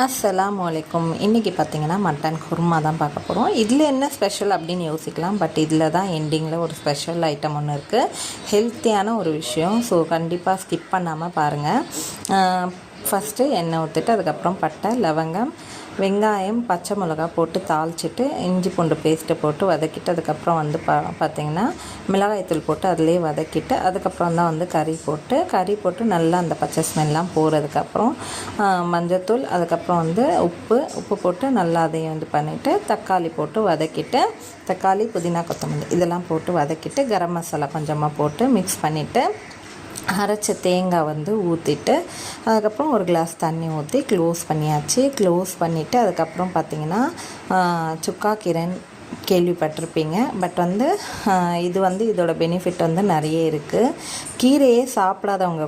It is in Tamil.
அஸ்ஸலாமு அலைக்கும். இன்றைக்கி பார்த்திங்கன்னா மட்டன் குருமா தான் பார்க்க போகிறோம். இதில் என்ன ஸ்பெஷல் அப்படின்னு யோசிக்கலாம். பட் இதில் தான் எண்டிங்கில் ஒரு ஸ்பெஷல் ஐட்டம் ஒன்று இருக்குது. ஹெல்த்தியான ஒரு விஷயம். ஸோ கண்டிப்பாக ஸ்கிப் பண்ணாமல் பாருங்கள். ஃபஸ்ட்டு எண்ணெய் ஊற்றிட்டு அதுக்கப்புறம் பட்டை, லவங்கம், வெங்காயம், பச்சை மிளகா போட்டு தாளிச்சிட்டு இஞ்சி பூண்டு பேஸ்ட்டு போட்டு வதக்கிட்டு அதுக்கப்புறம் வந்து பார்த்திங்கன்னா மிளகாய்த்தூள் போட்டு அதிலே வதக்கிட்டு அதுக்கப்புறம் தான் வந்து கறி போட்டு நல்லா அந்த பச்சை ஸ்மெல்லாம் போகிறதுக்கப்புறம் மஞ்சத்தூள், அதுக்கப்புறம் வந்து உப்பு போட்டு நல்லா அதையும் வந்து பண்ணிவிட்டு தக்காளி போட்டு வதக்கிட்டு தக்காளி, புதினா, கொத்தமல்லி இதெல்லாம் போட்டு வதக்கிட்டு கரம் மசாலா கொஞ்சமாக போட்டு மிக்ஸ் பண்ணிவிட்டு அரைச்ச தேங்காய் வந்து ஊற்றிட்டு அதுக்கப்புறம் ஒரு கிளாஸ் தண்ணி ஊற்றி க்ளோஸ் பண்ணியாச்சு. க்ளோஸ் பண்ணிவிட்டு அதுக்கப்புறம் பார்த்திங்கன்னா சுக்கா கீரைன்னு கேள்விப்பட்டிருப்பீங்க. பட் வந்து இது வந்து இதோட பெனிஃபிட் வந்து நிறைய இருக்குது. கீரையே சாப்பிடாதவங்க